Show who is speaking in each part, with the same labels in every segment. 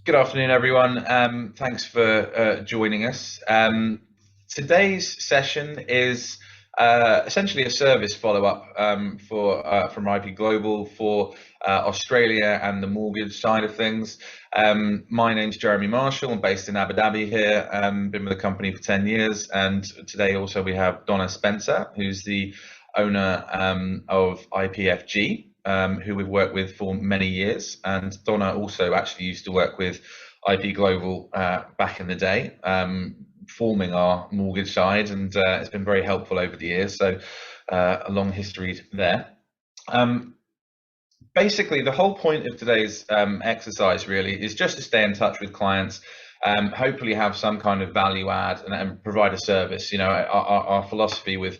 Speaker 1: Good afternoon, everyone. Thanks for joining us. Today's session is essentially a service follow-up from IP Global for Australia and the mortgage side of things. My name's Jeremy Marshall. I'm based in Abu Dhabi here. Been with the company for 10 years, and today also we have Donna Spencer, who's the owner of IPFG, who we've worked with for many years. And Donna also actually used to work with IP Global back in the day, forming our mortgage side, and it's been very helpful over the years. So a long history there. Basically, the whole point of today's exercise really is just to stay in touch with clients, hopefully have some kind of value add and provide a service. You know, our philosophy with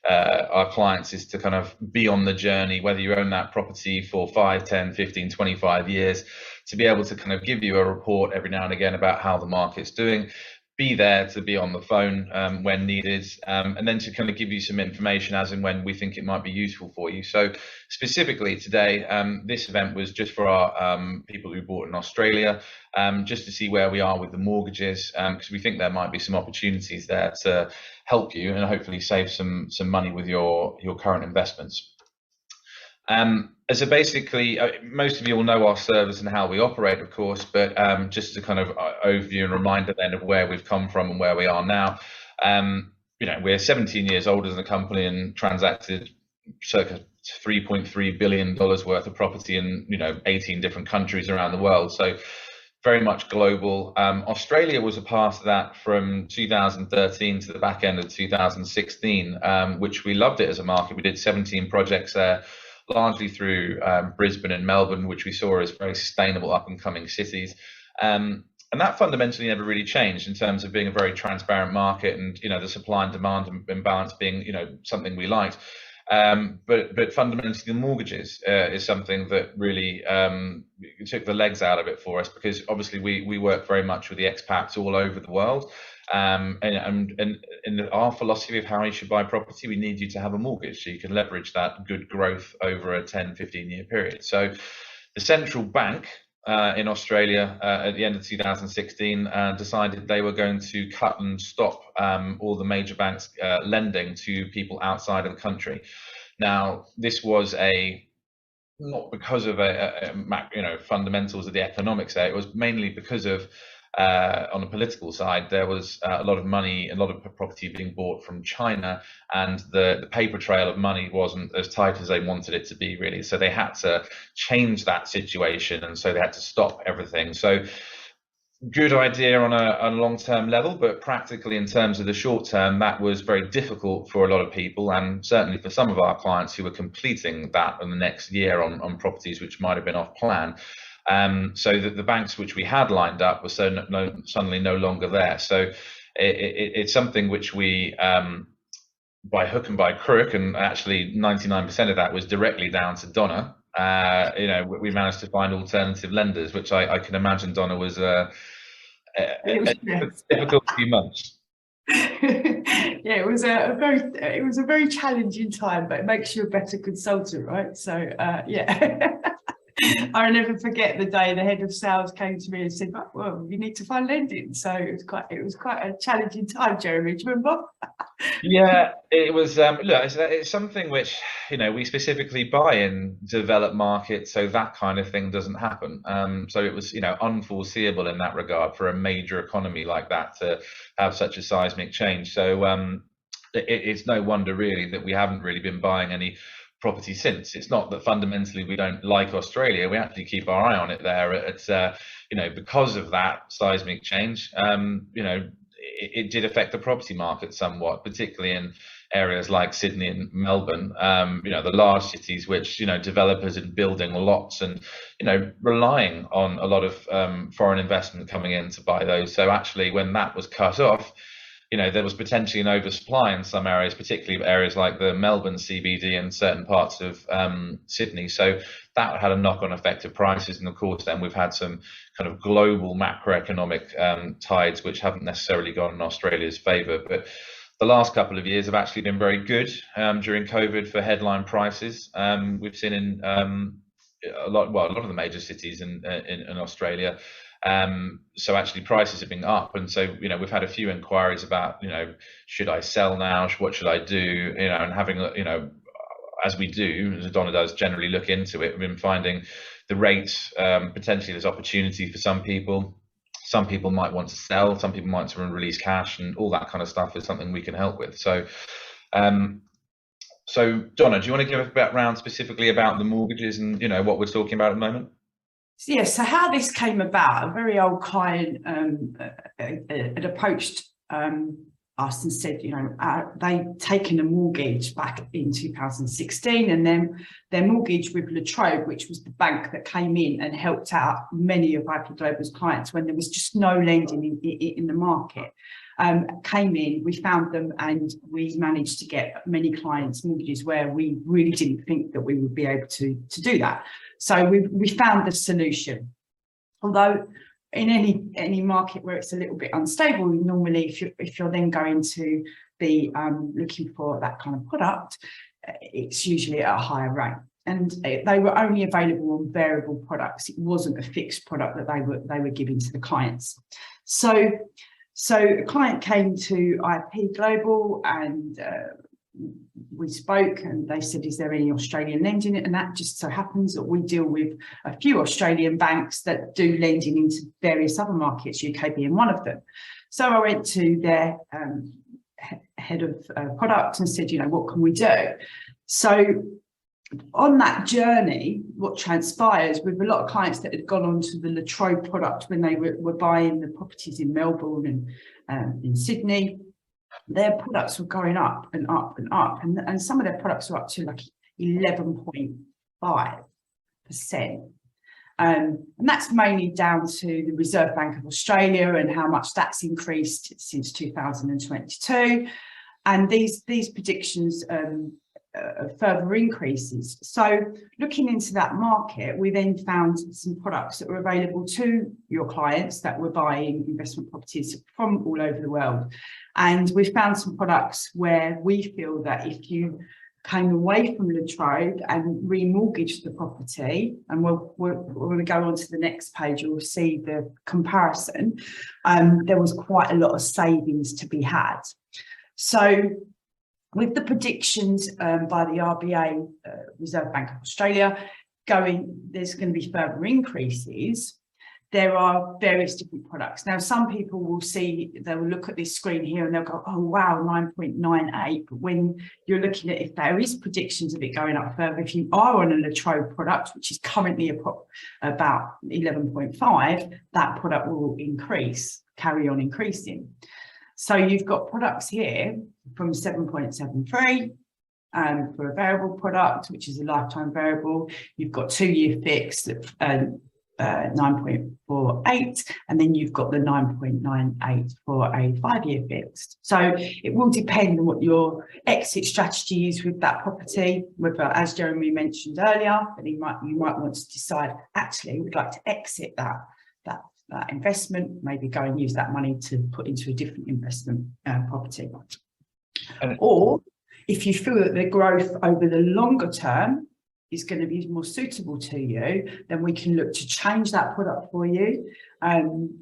Speaker 1: our clients is to kind of be on the journey, whether you own that property for 5, 10, 15, 25 years, to be able to kind of give you a report every now and again about how the market's doing, be there to be on the phone when needed, and then to kind of give you some information as and when we think it might be useful for you. So specifically today, this event was just for our people who bought in Australia, just to see where we are with the mortgages, because we think there might be some opportunities there to help you and hopefully save some money with your current investments. So basically, most of you will know our service and how we operate, of course, but just to kind of overview and reminder then of where we've come from and where we are now. You know, we're 17 years old as a company and transacted circa $3.3 billion worth of property in 18 different countries around the world. So very much global. Australia was a part of that from 2013 to the back end of 2016, which we loved it as a market. We did 17 projects there, largely through Brisbane and Melbourne, which we saw as very sustainable up and coming cities. And that fundamentally never really changed in terms of being a very transparent market and, the supply and demand imbalance being, something we liked. But fundamentally, the mortgages is something that really took the legs out of it for us, because obviously we work very much with the expats all over the world. And in our philosophy of how you should buy property, we need you to have a mortgage so you can leverage that good growth over a 10, 15-year period. So the central bank in Australia at the end of 2016 decided they were going to cut and stop all the major banks lending to people outside of the country. Now, this was not because of fundamentals of the economics there. It was mainly because of on the political side, there was a lot of money, a lot of property being bought from China, and the paper trail of money wasn't as tight as they wanted it to be, really. So they had to change that situation, and so they had to stop everything. So good idea on a long-term level, but practically in terms of the short term, that was very difficult for a lot of people, and certainly for some of our clients who were completing that in the next year on properties which might have been off plan. So that the banks which we had lined up were suddenly no longer there. So it's something which we, by hook and by crook, and actually 99% of that was directly down to Donna. We managed to find alternative lenders, which I can imagine, Donna, was a difficult few months.
Speaker 2: Yeah, it was a very challenging time, but it makes you a better consultant, right? So yeah. I'll never forget the day the head of sales came to me and said, "Well, you need to find lending." So it was quite a challenging time, Jeremy. Do you remember?
Speaker 1: Yeah, it was. Look, it's something which we specifically buy in developed markets, so that kind of thing doesn't happen. So it was unforeseeable in that regard for a major economy like that to have such a seismic change. So it's no wonder really that we haven't really been buying any property since. It's not that fundamentally we don't like Australia. We actually keep our eye on it there. It's because of that seismic change, it did affect the property market somewhat, particularly in areas like Sydney and Melbourne, the large cities which developers are building lots and relying on a lot of foreign investment coming in to buy those. So actually when that was cut off, there was potentially an oversupply in some areas, particularly areas like the Melbourne CBD and certain parts of Sydney. So that had a knock-on effect of prices. And of course, then we've had some kind of global macroeconomic tides, which haven't necessarily gone in Australia's favour. But the last couple of years have actually been very good during COVID for headline prices. We've seen in a lot of the major cities in Australia, So actually prices have been up, and so we've had a few inquiries about should I sell now, what should I do, and having as we do, as Donna does, generally look into it. We've been finding the rates, potentially there's opportunity for some people. Some people might want to sell, some people might want to release cash, and all that kind of stuff is something we can help with. So so Donna, do you want to give a background specifically about the mortgages and what we're talking about at the moment?
Speaker 2: Yeah, so how this came about, a very old client had approached us and said, they'd taken a mortgage back in 2016, and then their mortgage with La Trobe, which was the bank that came in and helped out many of IP Global's clients when there was just no lending in the market, came in, we found them, and we managed to get many clients mortgages where we really didn't think that we would be able to do that. So we found the solution. Although in any market where it's a little bit unstable, normally if you're then going to be looking for that kind of product, it's usually at a higher rate. And they were only available on variable products. It wasn't a fixed product that they were giving to the clients. So a client came to IP Global and we spoke, and they said, is there any Australian lending? And that just so happens that we deal with a few Australian banks that do lending into various other markets, UK being one of them. So I went to their head of product and said, what can we do? So on that journey, what transpires with a lot of clients that had gone on to the La Trobe product when they were buying the properties in Melbourne and in Sydney, their products were going up and up and up, and some of their products were up to like 11.5%. And that's mainly down to the Reserve Bank of Australia and how much that's increased since 2022. And these predictions further increases. So looking into that market, we then found some products that were available to your clients that were buying investment properties from all over the world. And we found some products where we feel that if you came away from La Trobe and remortgaged the property, and we're going to go on to the next page, you'll see the comparison, there was quite a lot of savings to be had. So with the predictions by the RBA, Reserve Bank of Australia, there's going to be further increases. There are various different products. Now, some people will they'll look at this screen here and they'll go, oh, wow, 9.98. But when you're looking at if there is predictions of it going up further, if you are on a La Trobe product, which is currently about 11.5, that product will carry on increasing. So you've got products here from 7.73 for a variable product, which is a lifetime variable. You've got 2-year fixed at 9.48, and then you've got the 9.98 for a 5-year fixed. So it will depend on what your exit strategy is with that property, whether, as Jeremy mentioned earlier, that you might want to decide, actually, we'd like to exit that investment, maybe go and use that money to put into a different investment property. Or if you feel that the growth over the longer term is going to be more suitable to you, then we can look to change that product for you,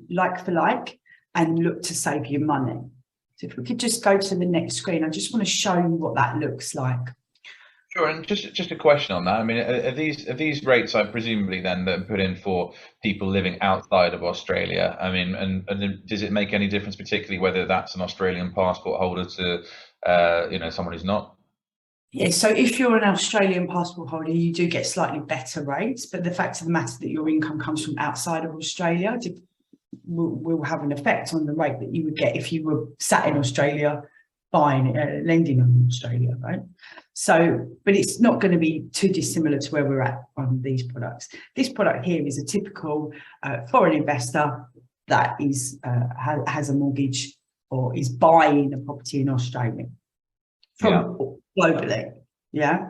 Speaker 2: like for like, and look to save you money. So if we could just go to the next screen, I just want to show you what that looks like.
Speaker 1: Sure, and just a question on that. I mean, are these rates, I presumably then, that are put in for people living outside of Australia? I mean, and does it make any difference, particularly whether that's an Australian passport holder to someone who's not?
Speaker 2: Yeah, so if you're an Australian passport holder, you do get slightly better rates, but the fact of the matter that your income comes from outside of Australia will have an effect on the rate that you would get if you were sat in Australia lending on Australia, right? So, but it's not going to be too dissimilar to where we're at on these products. This product here is a typical foreign investor that has a mortgage or is buying a property in Australia from globally. Yeah.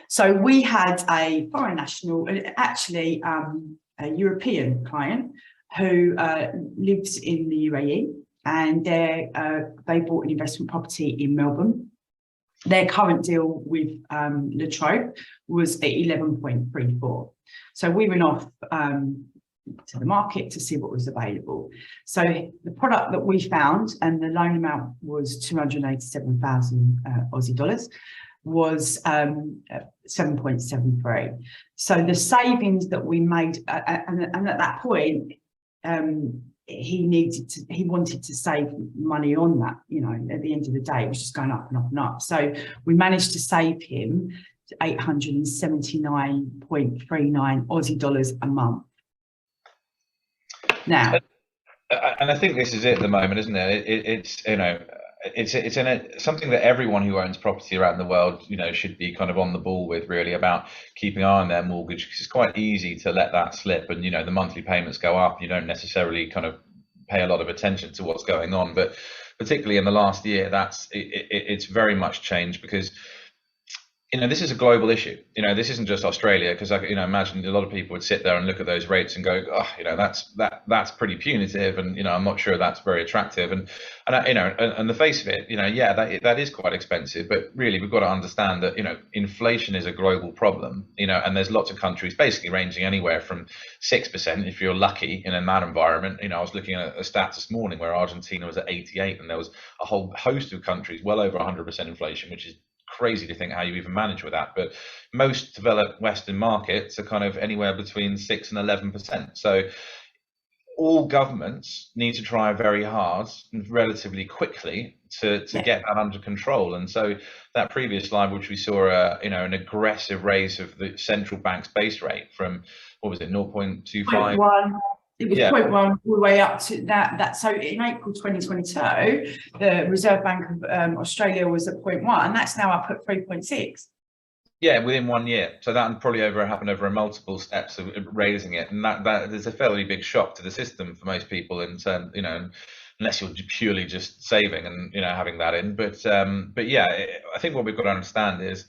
Speaker 2: So we had a foreign national, actually a European client who lives in the UAE, and they bought an investment property in Melbourne. Their current deal with La Trobe was at 11.34. So we went off to the market to see what was available. So the product that we found, and the loan amount was 287,000 Aussie dollars, was 7.73. So the savings that we made, and at that point, he wanted to save money on that, you know, at the end of the day, it was just going up and up and up. So we managed to save him 879.39 Aussie dollars a month. Now,
Speaker 1: and I think this is it at the moment, isn't it? It's you know, it's something that everyone who owns property around the world, you know, should be kind of on the ball with, really, about keeping an eye on their mortgage, because it's quite easy to let that slip, and you know, the monthly payments go up. You don't necessarily kind of pay a lot of attention to what's going on, but particularly in the last year, it's very much changed, because you know, this is a global issue. You know, this isn't just Australia, because I, you know, imagine a lot of people would sit there and look at those rates and go, oh, you know, that's pretty punitive, and you know, I'm not sure that's very attractive. And you know, and the face of it, you know, yeah, that is quite expensive. But really, we've got to understand that, you know, inflation is a global problem. You know, and there's lots of countries basically ranging anywhere from 6% if you're lucky in that environment. You know, I was looking at a stat this morning where Argentina was at 88, and there was a whole host of countries well over 100% inflation, which is crazy to think how you even manage with that. But most developed Western markets are kind of anywhere between 6 and 11%. So all governments need to try very hard and relatively quickly to get that under control. And so that previous slide, which we saw, you know, an aggressive raise of the central bank's base rate from, what was it, 0.25?
Speaker 2: 0.1. It was 0.1 all the way up to that. So in April 2022, the Reserve Bank of Australia was at 0.1, and that's now up at 3.6.
Speaker 1: Yeah, within 1 year. So that probably happened over multiple steps of raising it, and that is a fairly big shock to the system for most people, in terms, you know, unless you're purely just saving and, you know, having that in. But yeah, I think what we've got to understand is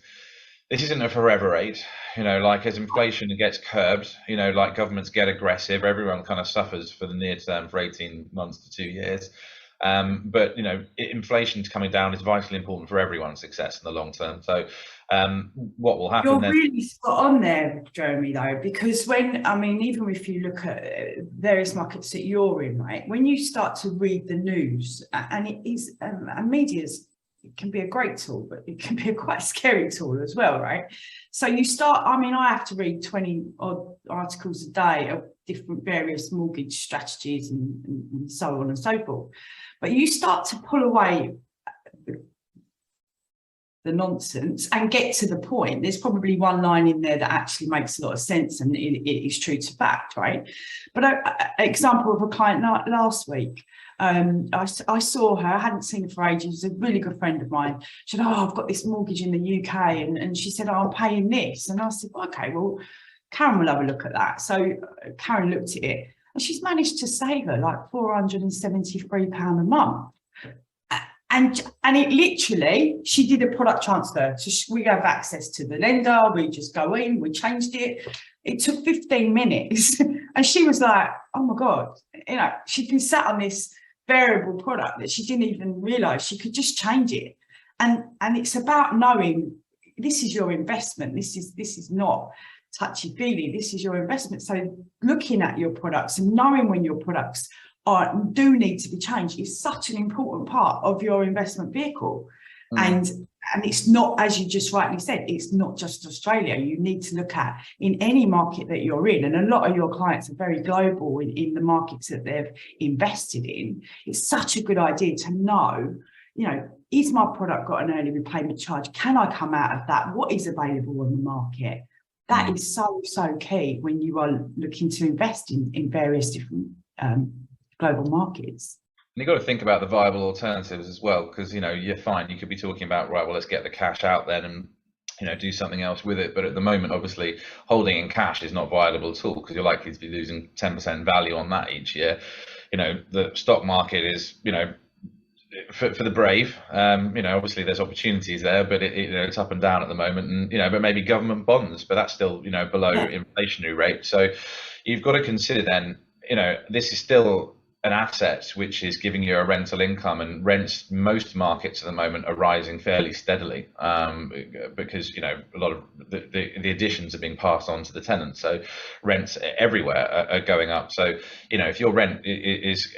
Speaker 1: this isn't a forever rate. You know, like as inflation gets curbed, you know, like governments get aggressive, everyone kind of suffers for the near term for 18 months to 2 years. But you know, inflation coming down is vitally important for everyone's success in the long term. So what will happen?
Speaker 2: You're really spot on there, Jeremy, though, because I mean, even if you look at various markets that you're in, right, when you start to read the news, and it is, and media's, it can be a great tool, but it can be a quite scary tool as well, right? So you start, I mean, I have to read 20 odd articles a day of different various mortgage strategies and so on and so forth. But you start to pull away the nonsense and get to the point. There's probably one line in there that actually makes a lot of sense, and it is true to fact, right? But an example of a client last week, I saw her, I hadn't seen her for ages, she's a really good friend of mine. She said, oh, I've got this mortgage in the UK, and she said, oh, I'm paying this. And I said, well, okay, well, Karen will have a look at that. So Karen looked at it, and she's managed to save her like £473 a month. And it literally, she did a product transfer. So we have access to the lender, we just go in, we changed it. It took 15 minutes. And she was like, oh my God, you know, she'd been sat on this variable product that she didn't even realize she could just change it. And it's about knowing this is your investment. This is not touchy-feely. This is your investment. So looking at your products and knowing when your products do need to be changed is such an important part of your investment vehicle. And it's not, as you just rightly said, it's not just Australia. You need to look at in any market that you're in, and a lot of your clients are very global in the markets that they've invested in. It's such a good idea to know, you know, is my product got an early repayment charge? Can I come out of that? What is available on the market? That is so key when you are looking to invest in various different global markets.
Speaker 1: And you've got to think about the viable alternatives as well, because, you know, you're fine. You could be talking about, right, well, let's get the cash out then and, you know, do something else with it. But at the moment, obviously, holding in cash is not viable at all, because you're likely to be losing 10% value on that each year. You know, the stock market is, you know, for the brave. You know, obviously there's opportunities there, but you know, it's up and down at the moment. And, you know, but maybe government bonds, but that's still, you know, below inflationary rate. So you've got to consider then, you know, this is still an asset which is giving you a rental income, and rents most markets at the moment are rising fairly steadily, because a lot of the additions are being passed on to the tenants, so rents everywhere are going up. So if your rent is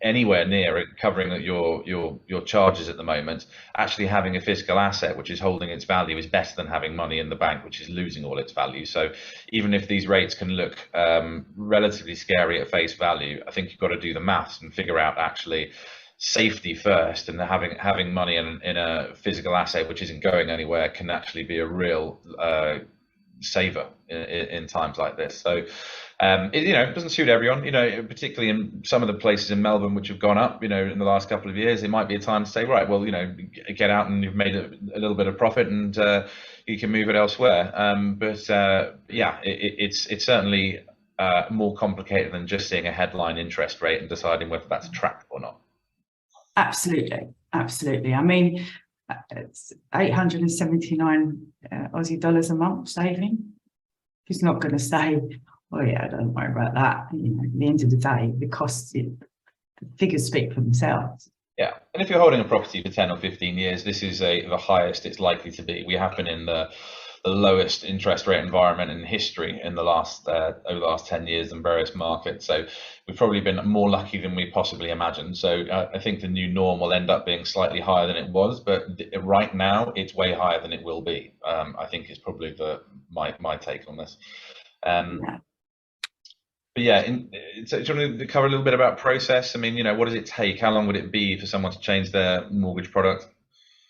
Speaker 1: anywhere near covering your charges at the moment, actually having a physical asset which is holding its value is better than having money in the bank which is losing all its value. So even if these rates can look relatively scary at face value, I think you've got to do the maths and figure out actually safety first, and having money in a physical asset which isn't going anywhere can actually be a real saver in times like this. So it doesn't suit everyone, particularly in some of the places in Melbourne which have gone up, in the last couple of years. It might be a time to say, right, well, get out and you've made a little bit of profit, and you can move it elsewhere. It's certainly more complicated than just seeing a headline interest rate and deciding whether that's attractive or not.
Speaker 2: Absolutely. I mean, it's 879 Aussie dollars a month saving. He's not going to say, oh yeah, don't worry about that. At the end of the day, the figures speak for themselves.
Speaker 1: Yeah, and if you're holding a property for 10 or 15 years, this is the highest it's likely to be. We have been in the lowest interest rate environment in history in the last over the last 10 years in various markets. So we've probably been more lucky than we possibly imagined. So I think the new norm will end up being slightly higher than it was, but right now it's way higher than it will be. I think is probably my take on this. But yeah, so do you want to cover a little bit about process? I mean, what does it take? How long would it be for someone to change their mortgage product?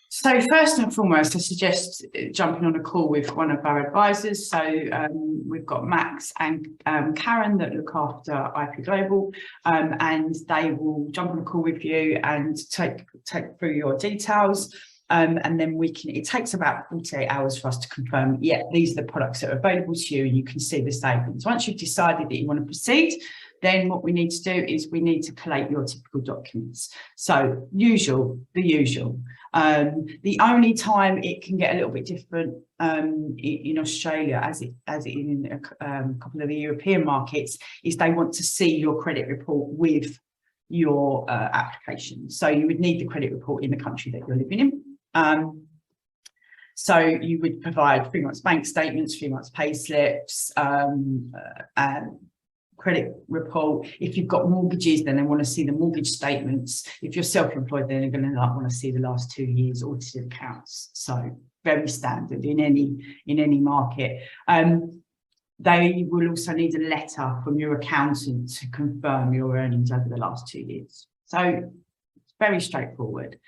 Speaker 2: So first and foremost, I suggest jumping on a call with one of our advisors. So we've got Max and Karen that look after IP Global, and they will jump on a call with you and take through your details. And then it takes about 48 hours for us to confirm, these are the products that are available to you, and you can see the savings. Once you've decided that you want to proceed, then what we need to do is we need to collate your typical documents. So the usual. The only time it can get a little bit different in Australia, as it in a couple of the European markets, is they want to see your credit report with your application. So you would need the credit report in the country that you're living in. So you would provide 3 months bank statements, 3 months pay slips, credit report. If you've got mortgages, then they want to see the mortgage statements. If you're self-employed, then they're going to want to see the last 2 years audited accounts. So very standard in any market. They will also need a letter from your accountant to confirm your earnings over the last 2 years. So it's very straightforward.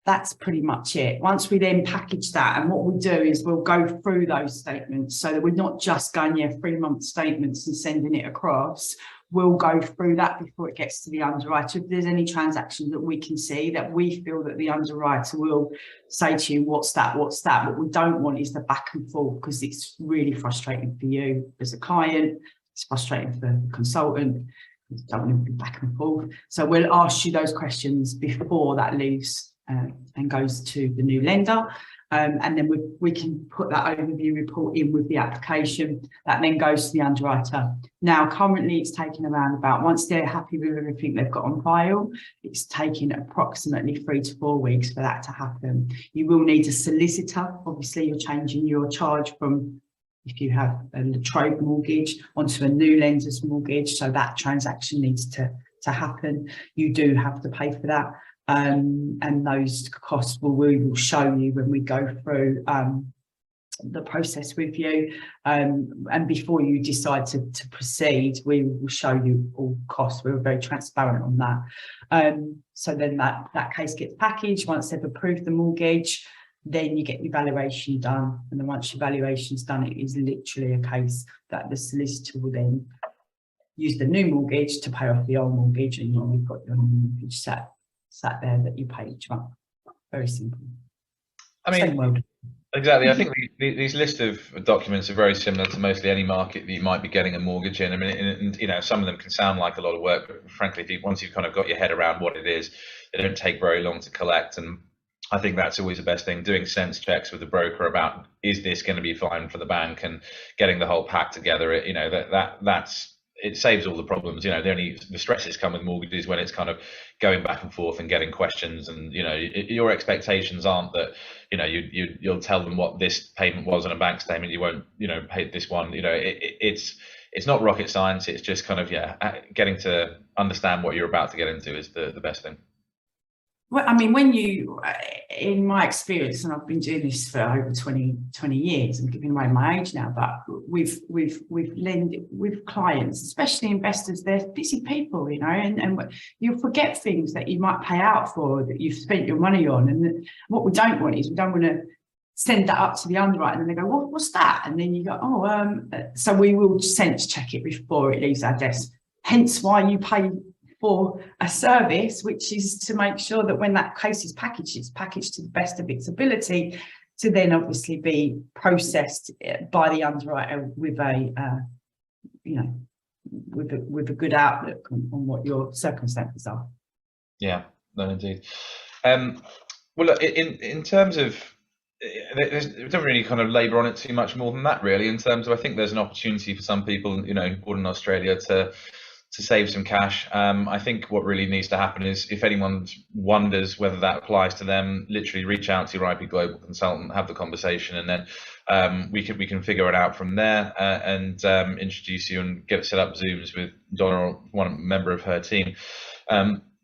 Speaker 2: That's pretty much it. Once we then package that, and what we'll do is we'll go through those statements so that we're not just going 3-month statements and sending it across. We'll go through that before it gets to the underwriter. If there's any transaction that we can see that we feel that the underwriter will say to you, what's that? What we don't want is the back and forth, because it's really frustrating for you as a client. It's frustrating for the consultant. You don't want to be back and forth. So we'll ask you those questions before that leaves and goes to the new lender. And then we can put that overview report in with the application. That then goes to the underwriter. Now, currently it's taking around about, once they're happy with everything they've got on file, it's taking approximately 3 to 4 weeks for that to happen. You will need a solicitor. Obviously, you're changing your charge from, if you have a trade mortgage, onto a new lender's mortgage. So that transaction needs to happen. You do have to pay for that. And those costs we will show you when we go through the process with you. And before you decide to proceed, we will show you all costs. We were very transparent on that. So then that case gets packaged. Once they've approved the mortgage, then you get your valuation done. And then once your valuation's done, it is literally a case that the solicitor will then use the new mortgage to pay off the old mortgage, and you've got your mortgage sat there that you pay each month. Very simple.
Speaker 1: I mean, exactly. I think these list of documents are very similar to mostly any market that you might be getting a mortgage in. I mean, and some of them can sound like a lot of work, but frankly, once you've kind of got your head around what it is, they don't take very long to collect. And I think that's always the best thing, doing sense checks with the broker about, is this going to be fine for the bank, and getting the whole pack together. That's it saves all the problems. The stresses come with mortgages when it's kind of going back and forth and getting questions, and your expectations aren't that you'll tell them what this payment was on a bank statement. You won't pay this one. It's not rocket science. It's just kind of getting to understand what you're about to get into is the best thing.
Speaker 2: Well, I mean, in my experience, and I've been doing this for over 20 years, I'm giving away my age now, but with clients, especially investors, they're busy people, and you'll forget things that you might pay out for, that you've spent your money on. And what we don't want is, we don't want to send that up to the underwriter and they go, what's that? And then you go, so we will sense check it before it leaves our desk. Hence why you pay for a service, which is to make sure that when that case is packaged, it's packaged to the best of its ability, to then obviously be processed by the underwriter with a good outlook on what your circumstances are.
Speaker 1: Yeah, no, indeed. Well, look, in terms of, we don't really kind of labour on it too much more than that, really. In terms of, I think there's an opportunity for some people, born in Australia, to save some cash. I think what really needs to happen is, if anyone wonders whether that applies to them, literally reach out to your IP Global consultant, have the conversation, and then we can figure it out from there, and introduce you and get set up Zooms with Donna or one member of her team.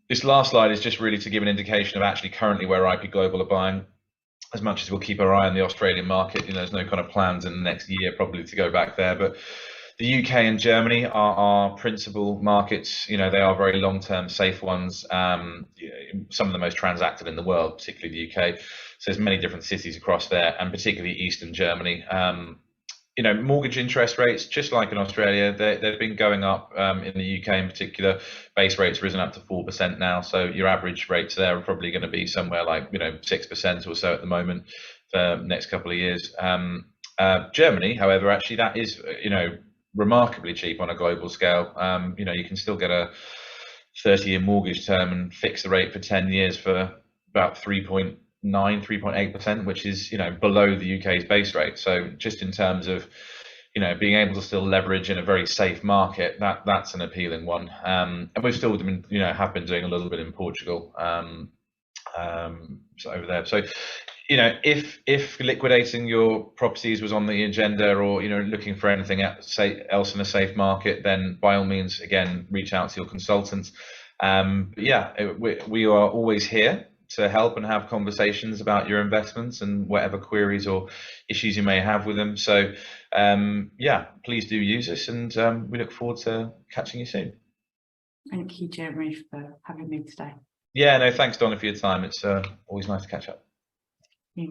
Speaker 1: This last slide is just really to give an indication of actually currently where IP Global are buying. As much as we'll keep our eye on the Australian market, there's no kind of plans in the next year probably to go back there, but the UK and Germany are our principal markets. They are very long-term, safe ones. Some of the most transacted in the world, particularly the UK. So there's many different cities across there, and particularly Eastern Germany. Mortgage interest rates, just like in Australia, they've been going up. In the UK in particular, base rates risen up to 4% now. So your average rates there are probably going to be somewhere like 6% or so at the moment for the next couple of years. Germany, however, actually that is remarkably cheap on a global scale. You can still get a 30-year mortgage term and fix the rate for 10 years for about 3.9, 3.8%, which is below the UK's base rate. So just in terms of being able to still leverage in a very safe market, that's an appealing one. And we've still been have been doing a little bit in Portugal, so over there. So if liquidating your properties was on the agenda, or looking for anything else in a safe market, then by all means, again, reach out to your consultant. We are always here to help and have conversations about your investments and whatever queries or issues you may have with them. So please do use us, and we look forward to catching you soon.
Speaker 2: Thank you, Jeremy, for having me today.
Speaker 1: Yeah, no, thanks, Donna, for your time. It's always nice to catch up.
Speaker 2: Yeah.